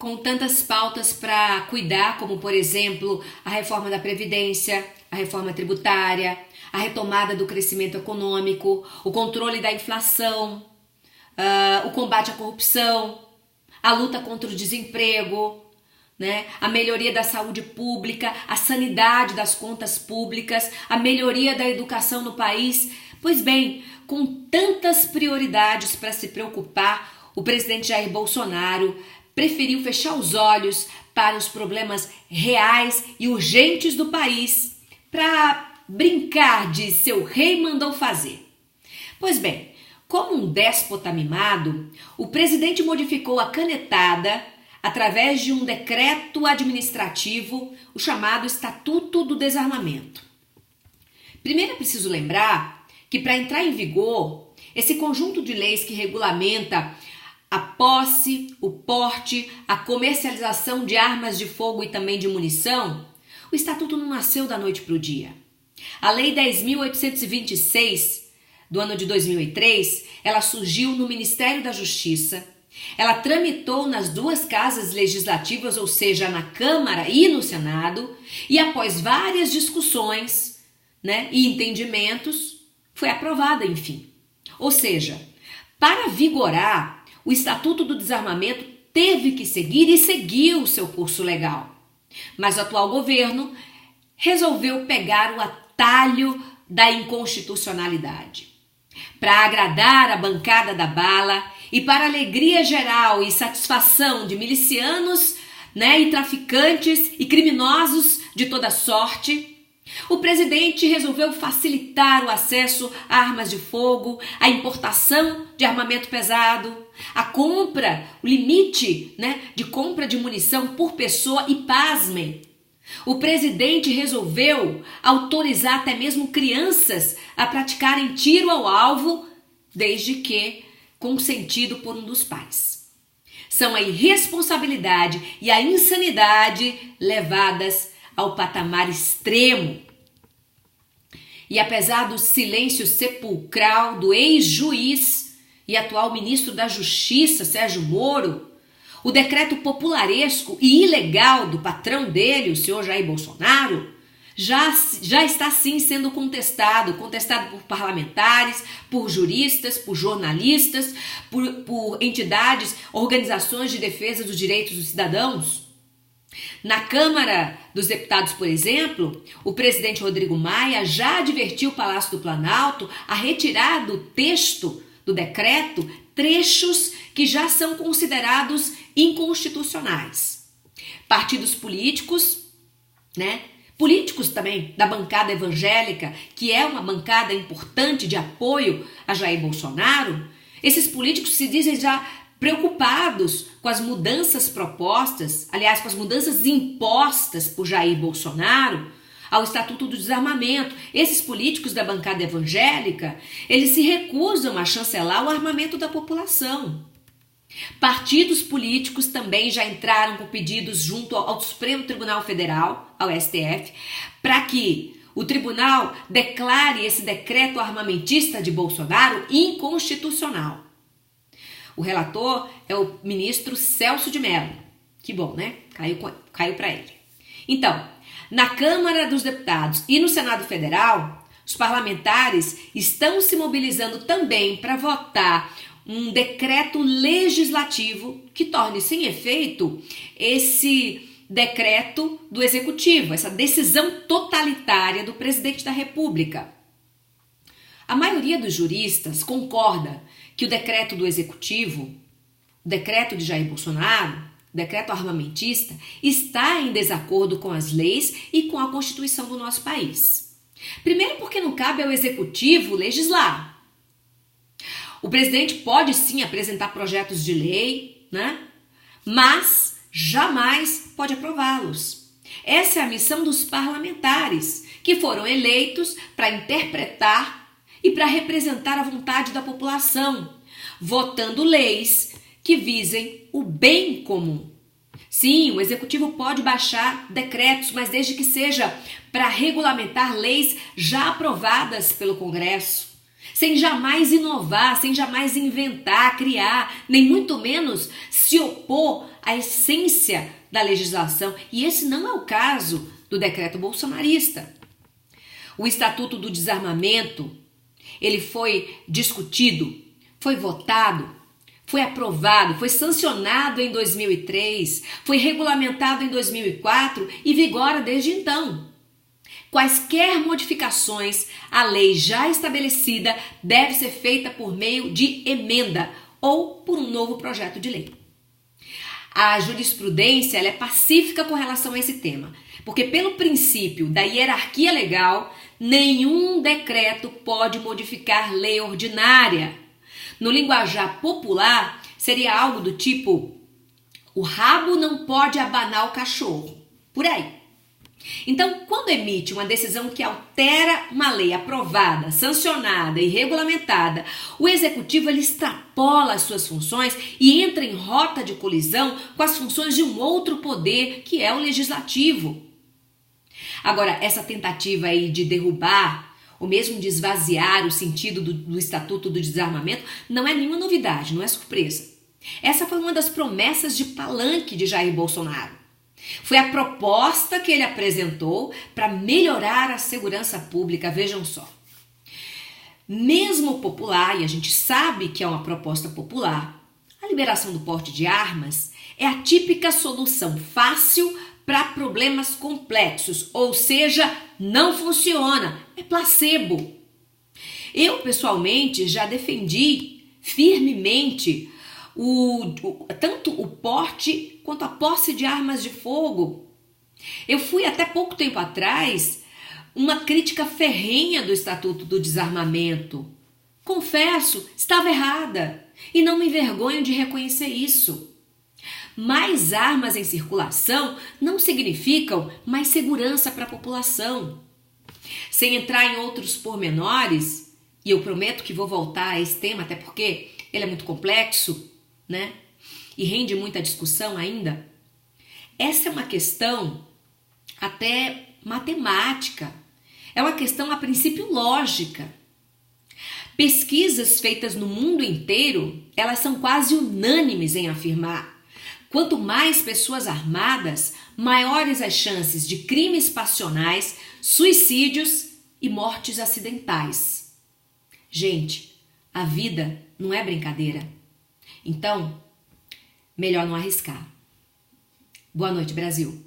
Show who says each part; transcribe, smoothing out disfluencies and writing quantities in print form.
Speaker 1: com tantas pautas para cuidar, como por exemplo a reforma da Previdência, a reforma tributária, a retomada do crescimento econômico, o controle da inflação, o combate à corrupção, a luta contra o desemprego, né? A melhoria da saúde pública, a sanidade das contas públicas, a melhoria da educação no país. Pois bem, com tantas prioridades para se preocupar, o presidente Jair Bolsonaro preferiu fechar os olhos para os problemas reais e urgentes do país para brincar de seu rei mandou fazer. Pois bem, como um déspota mimado, o presidente modificou a canetada através de um decreto administrativo, o chamado Estatuto do Desarmamento. Primeiro é preciso lembrar que para entrar em vigor, esse conjunto de leis que regulamenta a posse, o porte, a comercialização de armas de fogo e também de munição, o Estatuto não nasceu da noite para o dia. A Lei 10.826, do ano de 2003, ela surgiu no Ministério da Justiça, ela tramitou nas duas casas legislativas, ou seja, na Câmara e no Senado, e após várias discussões, e entendimentos, foi aprovada, enfim. Ou seja, para vigorar, o Estatuto do Desarmamento teve que seguir e seguiu o seu curso legal. Mas o atual governo resolveu pegar o atalho da inconstitucionalidade. Para agradar a bancada da bala e para alegria geral e satisfação de milicianos, e traficantes e criminosos de toda sorte, o presidente resolveu facilitar o acesso a armas de fogo, a importação de armamento pesado, a compra, o limite de compra de munição por pessoa e, pasmem, o presidente resolveu autorizar até mesmo crianças a praticarem tiro ao alvo, desde que consentido por um dos pais. São a irresponsabilidade e a insanidade levadas ao patamar extremo. E apesar do silêncio sepulcral do ex-juiz e atual ministro da Justiça, Sérgio Moro, o decreto popularesco e ilegal do patrão dele, o senhor Jair Bolsonaro, já está sim sendo contestado por parlamentares, por juristas, por jornalistas, por entidades, organizações de defesa dos direitos dos cidadãos. Na Câmara dos Deputados, por exemplo, o presidente Rodrigo Maia já advertiu o Palácio do Planalto a retirar do texto do decreto trechos que já são considerados inconstitucionais. Partidos políticos, políticos também da bancada evangélica, que é uma bancada importante de apoio a Jair Bolsonaro, esses políticos se dizem já preocupados com as mudanças propostas, aliás, com as mudanças impostas por Jair Bolsonaro ao Estatuto do Desarmamento. Esses políticos da bancada evangélica, eles se recusam a chancelar o armamento da população. Partidos políticos também já entraram com pedidos junto ao Supremo Tribunal Federal, ao STF, para que o tribunal declare esse decreto armamentista de Bolsonaro inconstitucional. O relator é o ministro Celso de Mello. Que bom, Caiu para ele. Então, na Câmara dos Deputados e no Senado Federal, os parlamentares estão se mobilizando também para votar um decreto legislativo que torne sem efeito esse decreto do Executivo, essa decisão totalitária do presidente da República. A maioria dos juristas concorda que o decreto do Executivo, o decreto de Jair Bolsonaro, o decreto armamentista, está em desacordo com as leis e com a Constituição do nosso país. Primeiro porque não cabe ao Executivo legislar. O presidente pode sim apresentar projetos de lei, mas jamais pode aprová-los. Essa é a missão dos parlamentares, que foram eleitos para interpretar e para representar a vontade da população, votando leis que visem o bem comum. Sim, o Executivo pode baixar decretos, mas desde que seja para regulamentar leis já aprovadas pelo Congresso. sem jamais inovar, sem jamais inventar, criar, nem muito menos se opor à essência da legislação. E esse não é o caso do decreto bolsonarista. O Estatuto do Desarmamento, ele foi discutido, foi votado, foi aprovado, foi sancionado em 2003, foi regulamentado em 2004 e vigora desde então. Quaisquer modificações à lei já estabelecida deve ser feita por meio de emenda ou por um novo projeto de lei. A jurisprudência ela é pacífica com relação a esse tema, porque pelo princípio da hierarquia legal, nenhum decreto pode modificar lei ordinária. No linguajar popular, seria algo do tipo: o rabo não pode abanar o cachorro. Por aí. Então, quando emite uma decisão que altera uma lei aprovada, sancionada e regulamentada, o executivo ele extrapola as suas funções e entra em rota de colisão com as funções de um outro poder, que é o legislativo. Agora, essa tentativa aí de derrubar ou mesmo de esvaziar o sentido do Estatuto do Desarmamento não é nenhuma novidade, não é surpresa. Essa foi uma das promessas de palanque de Jair Bolsonaro. Foi a proposta que ele apresentou para melhorar a segurança pública, vejam só. Mesmo popular, e a gente sabe que é uma proposta popular, a liberação do porte de armas é a típica solução fácil para problemas complexos, ou seja, não funciona, é placebo. Eu, pessoalmente, já defendi firmemente tanto o porte quanto a posse de armas de fogo. Eu fui até pouco tempo atrás uma crítica ferrenha do Estatuto do Desarmamento. Confesso, estava errada e não me envergonho de reconhecer isso. Mais armas em circulação não significam mais segurança para a população. Sem entrar em outros pormenores, e eu prometo que vou voltar a esse tema, até porque ele é muito complexo, né? E rende muita discussão ainda. Essa é uma questão até matemática. É uma questão, a princípio, lógica. Pesquisas feitas no mundo inteiro, elas são quase unânimes em afirmar: quanto mais pessoas armadas, maiores as chances de crimes passionais, suicídios e mortes acidentais. Gente, a vida não é brincadeira. Então, melhor não arriscar. Boa noite, Brasil.